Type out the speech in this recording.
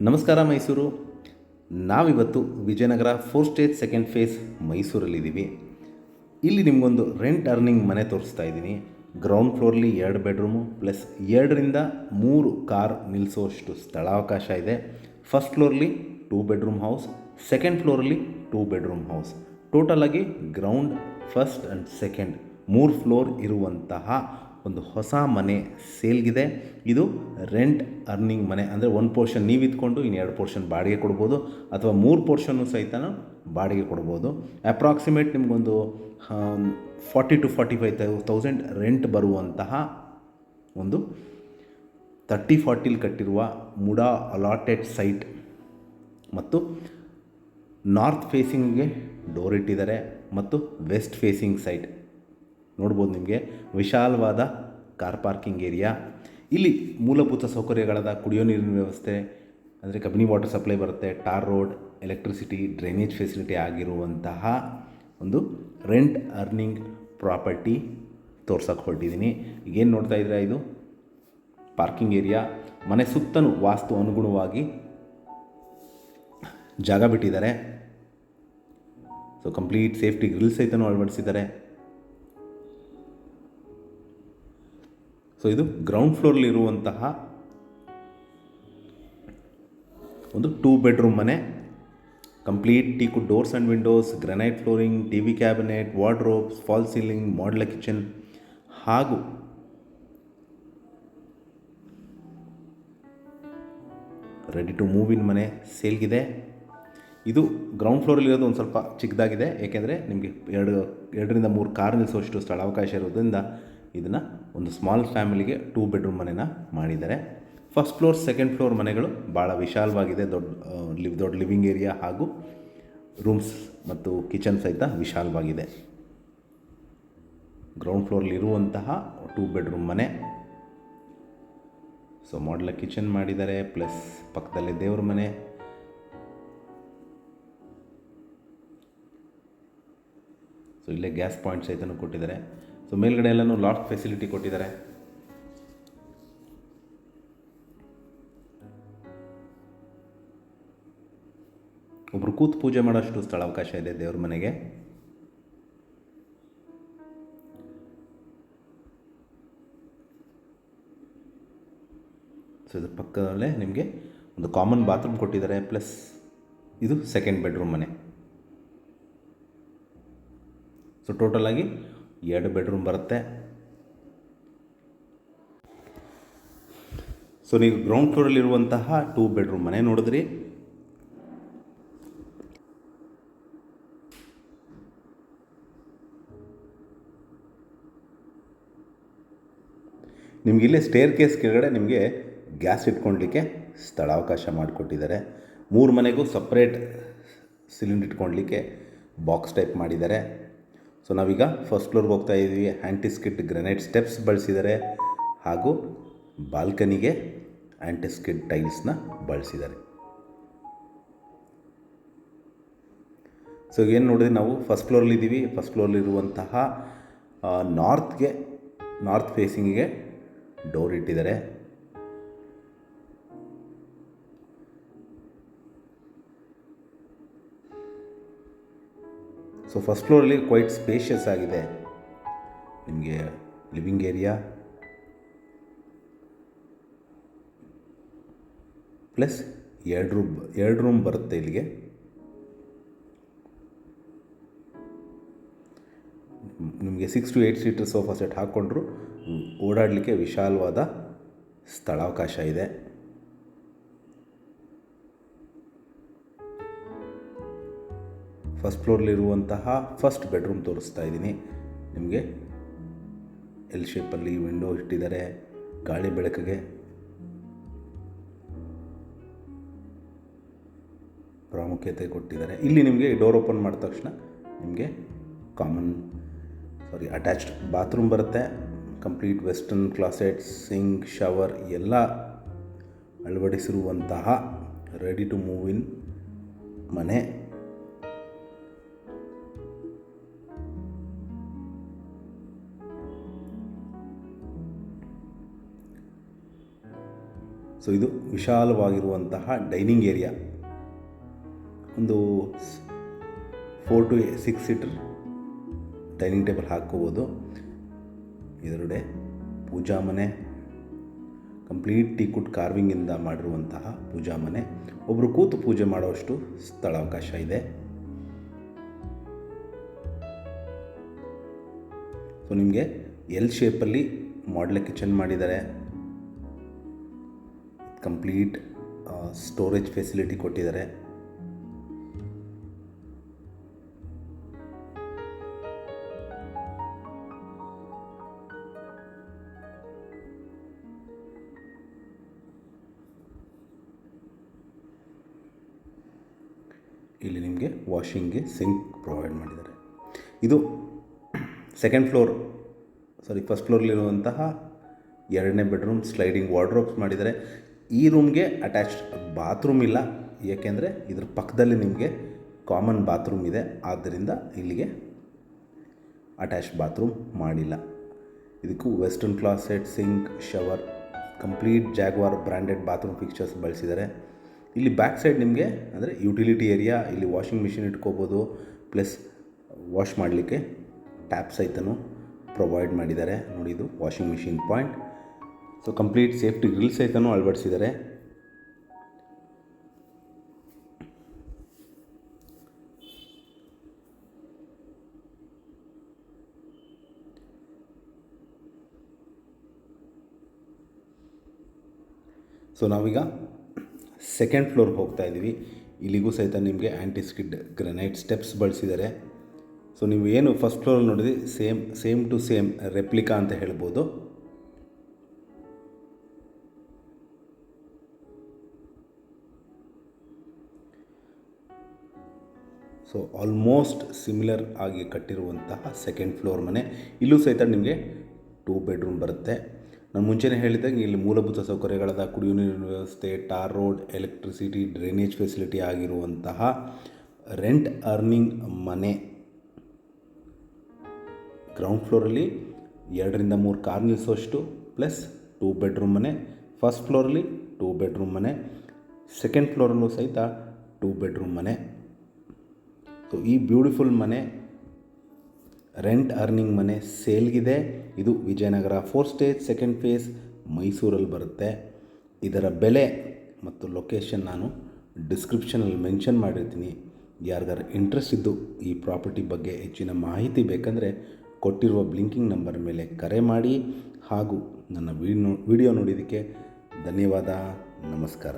ನಮಸ್ಕಾರ ಮೈಸೂರು. ನಾವಿವತ್ತು Vijayanagar 4 stage second phase ಮೈಸೂರಲ್ಲಿದ್ದೀವಿ. ಇಲ್ಲಿ ನಿಮಗೊಂದು ರೆಂಟ್ ಅರ್ನಿಂಗ್ ಮನೆ ತೋರಿಸ್ತಾ ಇದ್ದೀನಿ. ಗ್ರೌಂಡ್ ಫ್ಲೋರ್ಲಿ 2 ಬೆಡ್ರೂಮು ಪ್ಲಸ್ 2ರಿಂದ 3 ಕಾರ್ ನಿಲ್ಲಿಸೋಷ್ಟು ಸ್ಥಳಾವಕಾಶ ಇದೆ. ಫಸ್ಟ್ ಫ್ಲೋರ್ಲಿ 2 ಬೆಡ್ರೂಮ್ ಹೌಸ್, ಸೆಕೆಂಡ್ ಫ್ಲೋರಲ್ಲಿ 2 ಬೆಡ್ರೂಮ್ ಹೌಸ್. ಟೋಟಲಾಗಿ ground, first and second 3 floor ಇರುವಂತಹ ಒಂದು ಹೊಸ ಮನೆ ಸೇಲ್ಗಿದೆ. ಇದು ರೆಂಟ್ ಅರ್ನಿಂಗ್ ಮನೆ, ಅಂದರೆ 1 ಪೋರ್ಷನ್ ನೀವು ಇದ್ಕೊಂಡು ಇನ್ನು 2 ಪೋರ್ಷನ್ ಬಾಡಿಗೆ ಕೊಡ್ಬೋದು, ಅಥವಾ 3 ಪೋರ್ಷನ್ನು ಸಹಿತ ಬಾಡಿಗೆ ಕೊಡ್ಬೋದು. ಅಪ್ರಾಕ್ಸಿಮೇಟ್ ನಿಮಗೊಂದು 40 to 45,000 ರೆಂಟ್ ಬರುವಂತಹ ಒಂದು 30-40 ಕಟ್ಟಿರುವ ಮುಡಾ ಅಲಾಟೆಡ್ ಸೈಟ್, ಮತ್ತು ನಾರ್ತ್ ಫೇಸಿಂಗ್ಗೆ ಡೋರ್ ಇಟ್ಟಿದ್ದಾರೆ ಮತ್ತು ವೆಸ್ಟ್ ಫೇಸಿಂಗ್ ಸೈಟ್. ನೋಡ್ಬೋದು ನಿಮಗೆ ವಿಶಾಲವಾದ ಕಾರ್ ಪಾರ್ಕಿಂಗ್ ಏರಿಯಾ. ಇಲ್ಲಿ ಮೂಲಭೂತ ಸೌಕರ್ಯಗಳಾದ ಕುಡಿಯೋ ನೀರಿನ ವ್ಯವಸ್ಥೆ, ಅಂದರೆ ಕಬಿನಿ ವಾಟರ್ ಸಪ್ಲೈ ಬರುತ್ತೆ, tar road, electricity, drainage facility ಆಗಿರುವಂತಹ ಒಂದು ರೆಂಟ್ ಅರ್ನಿಂಗ್ ಪ್ರಾಪರ್ಟಿ ತೋರ್ಸೋಕ್ಕೆ ಹೊರಟಿದ್ದೀನಿ. ಈಗೇನು ನೋಡ್ತಾ ಇದ್ದೀರಾ, ಇದು ಪಾರ್ಕಿಂಗ್ ಏರಿಯಾ. ಮನೆ ಸುತ್ತಲೂ ವಾಸ್ತು ಅನುಗುಣವಾಗಿ ಜಾಗ ಬಿಟ್ಟಿದ್ದಾರೆ. ಸೊ ಕಂಪ್ಲೀಟ್ ಸೇಫ್ಟಿ ಗ್ರಿಲ್ ಸಹಿತನೂ ಅಳವಡಿಸಿದ್ದಾರೆ. ಸೊ ಇದು ಗ್ರೌಂಡ್ ಫ್ಲೋರ್ಲಿರುವಂತಹ ಒಂದು 2 ಬೆಡ್ರೂಮ್ ಮನೆ. Complete teakwood doors and windows, granite flooring, T V cabinet, wardrobes, fall ceiling, modular kitchen ಹಾಗೂ ರೆಡಿ ಟು ಮೂವ್ ಇನ್ ಮನೆ ಸೇಲ್ಗಿದೆ. ಇದು ಗ್ರೌಂಡ್ ಫ್ಲೋರಲ್ಲಿರೋದು ಒಂದು ಸ್ವಲ್ಪ ಚಿಕ್ಕದಾಗಿದೆ, ಏಕೆಂದರೆ ನಿಮಗೆ 2ರಿಂದ 3 ಕಾರ್ ನಿಲ್ಲಿಸೋಷ್ಟು ಸ್ಥಳಾವಕಾಶ ಇರೋದ್ರಿಂದ ಇದನ್ನು ಒಂದು ಸ್ಮಾಲ್ ಫ್ಯಾಮಿಲಿಗೆ 2 ಬೆಡ್ರೂಮ್ ಮನೆನ ಮಾಡಿದ್ದಾರೆ. ಫಸ್ಟ್ ಫ್ಲೋರ್, ಸೆಕೆಂಡ್ ಫ್ಲೋರ್ ಮನೆಗಳು ಭಾಳ ವಿಶಾಲವಾಗಿದೆ. ದೊಡ್ಡ ಲಿವಿಂಗ್ ಏರಿಯಾ ಹಾಗೂ ರೂಮ್ಸ್ ಮತ್ತು ಕಿಚನ್ ಸಹಿತ ವಿಶಾಲವಾಗಿದೆ. ಗ್ರೌಂಡ್ ಫ್ಲೋರ್ಲಿರುವಂತಹ 2 ಬೆಡ್ರೂಮ್ ಮನೆ. ಸೊ ಮಾಡ್ಯುಲರ್ ಕಿಚನ್ ಮಾಡಿದ್ದಾರೆ, ಪ್ಲಸ್ ಪಕ್ಕದಲ್ಲೇ ದೇವ್ರ ಮನೆ. ಸೊ ಇಲ್ಲೇ ಗ್ಯಾಸ್ ಪಾಯಿಂಟ್ ಸಹಿತನೂ ಕೊಟ್ಟಿದ್ದಾರೆ. ಸೊ ಮೇಲ್ಗಡೆ ಎಲ್ಲನೂ ಲಾಫ್ಟ್ ಫೆಸಿಲಿಟಿ ಕೊಟ್ಟಿದ್ದಾರೆ. ಒಬ್ಬರು ಕೂತು ಪೂಜೆ ಮಾಡೋಷ್ಟು ಸ್ಥಳಾವಕಾಶ ಇದೆ ದೇವ್ರ ಮನೆಗೆ. ಸೊ ಇದ್ರ ಪಕ್ಕದಲ್ಲೇ ನಿಮಗೆ ಒಂದು ಕಾಮನ್ ಬಾತ್ರೂಮ್ ಕೊಟ್ಟಿದ್ದಾರೆ, ಪ್ಲಸ್ ಇದು ಸೆಕೆಂಡ್ ಬೆಡ್ರೂಮ್ ಮನೆ. ಸೊ ಟೋಟಲಾಗಿ 2 ಬೆಡ್ರೂಮ್ ಬರುತ್ತೆ. ಸೊ ನೀವು ಗ್ರೌಂಡ್ ಫ್ಲೋರಲ್ಲಿರುವಂತಹ 2 ಬೆಡ್ರೂಮ್ ಮನೆ ನೋಡಿದ್ರಿ. ನಿಮಗೆ ಇಲ್ಲೇ ಸ್ಟೇರ್ ಕೇಸ್ ಕೆಳಗಡೆ ನಿಮಗೆ ಗ್ಯಾಸ್ ಇಟ್ಕೊಳ್ಲಿಕ್ಕೆ ಸ್ಥಳಾವಕಾಶ ಮಾಡಿಕೊಟ್ಟಿದ್ದಾರೆ. 3 ಮನೆಗೂ ಸಪ್ರೇಟ್ ಸಿಲಿಂಡರ್ ಇಟ್ಕೊಳ್ಲಿಕ್ಕೆ ಬಾಕ್ಸ್ ಟೈಪ್ ಮಾಡಿದ್ದಾರೆ. ಸೊ ನಾವೀಗ ಫಸ್ಟ್ ಫ್ಲೋರ್ಗೆ ಹೋಗ್ತಾ ಇದ್ದೀವಿ. ಆ್ಯಂಟಿಸ್ಕಿಡ್ ಗ್ರಾನೈಟ್ ಸ್ಟೆಪ್ಸ್ ಬಳಸಿದ್ದಾರೆ ಹಾಗೂ ಬಾಲ್ಕನಿಗೆ ಆ್ಯಂಟಿಸ್ಕಿಡ್ ಟೈಲ್ಸ್ನ ಬಳಸಿದ್ದಾರೆ. ಸೊ ಏನು ನೋಡಿದ್ರೆ ನಾವು ಫಸ್ಟ್ ಫ್ಲೋರ್ಲಿದ್ದೀವಿ. ಫಸ್ಟ್ ಫ್ಲೋರ್ಲಿರುವಂತಹ ನಾರ್ತ್ ಫೇಸಿಂಗಿಗೆ ಡೋರ್ ಇಟ್ಟಿದ್ದಾರೆ. ಸೊ ಫಸ್ಟ್ ಫ್ಲೋರಲ್ಲಿ ಕ್ವೈಟ್ ಸ್ಪೇಷಿಯಸ್ ಆಗಿದೆ. ನಿಮಗೆ ಲಿವಿಂಗ್ ಏರಿಯಾ ಪ್ಲಸ್ 2 ರೂಮ್ ಬರುತ್ತೆ ಇಲ್ಲಿಗೆ. ನಿಮಗೆ 6 to 8 ಸೀಟರ್ ಸೋಫಾ ಸೆಟ್ ಹಾಕ್ಕೊಂಡ್ರು ಓಡಾಡಲಿಕ್ಕೆ ವಿಶಾಲವಾದ ಸ್ಥಳಾವಕಾಶ ಇದೆ. ಫಸ್ಟ್ ಫ್ಲೋರ್ಲಿರುವಂತಹ ಫಸ್ಟ್ ಬೆಡ್ರೂಮ್ ತೋರಿಸ್ತಾ ಇದ್ದೀನಿ ನಿಮಗೆ. ಎಲ್ ಶೇಪಲ್ಲಿ ವಿಂಡೋ ಇಟ್ಟಿದ್ದಾರೆ, ಗಾಳಿ ಬೆಳಕಿಗೆ ಪ್ರಾಮುಖ್ಯತೆ ಕೊಟ್ಟಿದ್ದಾರೆ. ಇಲ್ಲಿ ನಿಮಗೆ ಡೋರ್ ಓಪನ್ ಮಾಡಿದ ತಕ್ಷಣ ನಿಮಗೆ ಅಟ್ಯಾಚ್ಡ್ ಬಾತ್ರೂಮ್ ಬರುತ್ತೆ. Complete western closet, sink, shower ಎಲ್ಲ ಅಳವಡಿಸಿರುವಂತಹ ರೆಡಿ ಟು ಮೂವ್ ಇನ್ ಮನೆ. ಸೊ ಇದು ವಿಶಾಲವಾಗಿರುವಂತಹ ಡೈನಿಂಗ್ ಏರಿಯಾ, ಒಂದು 4 to 6 ಸೀಟರ್ ಡೈನಿಂಗ್ ಟೇಬಲ್ ಹಾಕ್ಕೋಬೋದು. ಎದುರುಗಡೆ ಪೂಜಾ ಮನೆ, ಕಂಪ್ಲೀಟ್ ಟೀಕುಡ್ ಕಾರ್ವಿಂಗಿಂದ ಮಾಡಿರುವಂತಹ ಪೂಜಾ ಮನೆ. ಒಬ್ಬರು ಕೂತು ಪೂಜೆ ಮಾಡುವಷ್ಟು ಸ್ಥಳಾವಕಾಶ ಇದೆ. ಸೊ ನಿಮಗೆ ಎಲ್ ಶೇಪಲ್ಲಿ ಮಾಡ್ಯುಲರ್ ಕಿಚನ್ ಮಾಡಿದ್ದಾರೆ. ಕಂಪ್ಲೀಟ್ ಸ್ಟೋರೇಜ್ ಫೆಸಿಲಿಟಿ ಕೊಟ್ಟಿದ್ದಾರೆ. ಇಲ್ಲಿ ನಿಮಗೆ ವಾಷಿಂಗ್ಗೆ ಸಿಂಕ್ ಪ್ರೊವೈಡ್ ಮಾಡಿದ್ದಾರೆ. ಇದು ಫಸ್ಟ್ ಫ್ಲೋರ್ಲಿರುವಂತಹ 2ನೇ ಬೆಡ್ರೂಮ್. ಸ್ಲೈಡಿಂಗ್ ವಾರ್ಡ್ರೋಬ್ಸ್ ಮಾಡಿದ್ದಾರೆ. ಈ ರೂಮ್ಗೆ ಅಟ್ಯಾಚ್ಡ್ ಬಾತ್ರೂಮ್ ಇಲ್ಲ, ಏಕೆಂದರೆ ಇದ್ರ ಪಕ್ಕದಲ್ಲಿ ನಿಮಗೆ ಕಾಮನ್ ಬಾತ್ರೂಮ್ ಇದೆ, ಆದ್ದರಿಂದ ಇಲ್ಲಿಗೆ ಅಟ್ಯಾಚ್ಡ್ ಬಾತ್ರೂಮ್ ಮಾಡಿಲ್ಲ. ಇದಕ್ಕೂ western closet, sink, shower, complete Jaguar branded bathroom fixtures ಬಳಸಿದ್ದಾರೆ. ಇಲ್ಲಿ ಬ್ಯಾಕ್ ಸೈಡ್ ನಿಮಗೆ ಅಂದರೆ ಯುಟಿಲಿಟಿ ಏರಿಯಾ, ಇಲ್ಲಿ ವಾಷಿಂಗ್ ಮಿಷಿನ್ ಇಟ್ಕೋಬೋದು, ಪ್ಲಸ್ ವಾಶ್ ಮಾಡಲಿಕ್ಕೆ ಟ್ಯಾಪ್ ಸಹಿತನೂ ಪ್ರೊವೈಡ್ ಮಾಡಿದ್ದಾರೆ. ನೋಡಿ, ಇದು washing machine point. So complete safety grill ಸಹಿತನೂ ಅಳವಡಿಸಿದ್ದಾರೆ. ಸೊ ನಾವೀಗ ಸೆಕೆಂಡ್ ಫ್ಲೋರ್ಗೆ ಹೋಗ್ತಾ ಇದ್ದೀವಿ. ಇಲ್ಲಿಗೂ ಸಹಿತ ನಿಮಗೆ ಆ್ಯಂಟಿ ಸ್ಕಿಡ್ ಗ್ರನೈಟ್ ಸ್ಟೆಪ್ಸ್ ಬಳಸಿದ್ದಾರೆ. ಸೊ ನೀವು ಏನು ಫಸ್ಟ್ ಫ್ಲೋರಲ್ಲಿ ನೋಡಿದ್ರಿ, ಸೇಮ್ ಟು ಸೇಮ್ ರೆಪ್ಲಿಕಾ ಅಂತ ಹೇಳ್ಬೋದು. ಸೊ ಆಲ್ಮೋಸ್ಟ್ ಸಿಮಿಲರ್ ಆಗಿ ಕಟ್ಟಿರುವಂತಹ ಸೆಕೆಂಡ್ ಫ್ಲೋರ್ ಮನೆ. ಇಲ್ಲೂ ಸಹಿತ ನಿಮಗೆ 2 ಬೆಡ್ರೂಮ್ ಬರುತ್ತೆ. ನಾನು ಮುಂಚೆನೇ ಹೇಳಿದಾಗ ಇಲ್ಲಿ ಮೂಲಭೂತ ಸೌಕರ್ಯಗಳಾದ ಕುಡಿಯುವ ನೀರಿನ ವ್ಯವಸ್ಥೆ, tar road, electricity, drainage facility ಆಗಿರುವಂತಹ ರೆಂಟ್ ಅರ್ನಿಂಗ್ ಮನೆ. ಗ್ರೌಂಡ್ ಫ್ಲೋರಲ್ಲಿ 2ರಿಂದ 3 ಕಾರ್ ನಿಲ್ಲಿಸೋಷ್ಟು, ಪ್ಲಸ್ 2 ಬೆಡ್ರೂಮ್ ಮನೆ. ಫಸ್ಟ್ ಫ್ಲೋರಲ್ಲಿ 2 ಬೆಡ್ರೂಮ್ ಮನೆ, ಸೆಕೆಂಡ್ ಫ್ಲೋರಲ್ಲೂ ಸಹಿತ 2 ಬೆಡ್ರೂಮ್ ಮನೆ. ಸೊ ಈ ಬ್ಯೂಟಿಫುಲ್ ಮನೆ, ರೆಂಟ್ ಅರ್ನಿಂಗ್ ಮನೆ ಸೇಲ್ಗಿದೆ. ಇದು ವಿಜಯನಗರ 4 ಸ್ಟೇಜ್ ಸೆಕೆಂಡ್ ಫೇಸ್ ಮೈಸೂರಲ್ಲಿ ಬರುತ್ತೆ. ಇದರ ಬೆಲೆ ಮತ್ತು ಲೊಕೇಶನ್ ನಾನು ಡಿಸ್ಕ್ರಿಪ್ಷನಲ್ಲಿ ಮೆನ್ಷನ್ ಮಾಡಿರ್ತೀನಿ. ಯಾರಿಗಾರು ಇಂಟ್ರೆಸ್ಟ್ ಇದ್ದು ಈ ಪ್ರಾಪರ್ಟಿ ಬಗ್ಗೆ ಹೆಚ್ಚಿನ ಮಾಹಿತಿ ಬೇಕಂದರೆ ಕೊಟ್ಟಿರುವ ಬ್ಲಿಂಕಿಂಗ್ ನಂಬರ್ ಮೇಲೆ ಕರೆ ಮಾಡಿ. ಹಾಗೂ ನನ್ನ ವಿಡಿಯೋ ನೋಡಿದ್ದಕ್ಕೆ ಧನ್ಯವಾದ. ನಮಸ್ಕಾರ.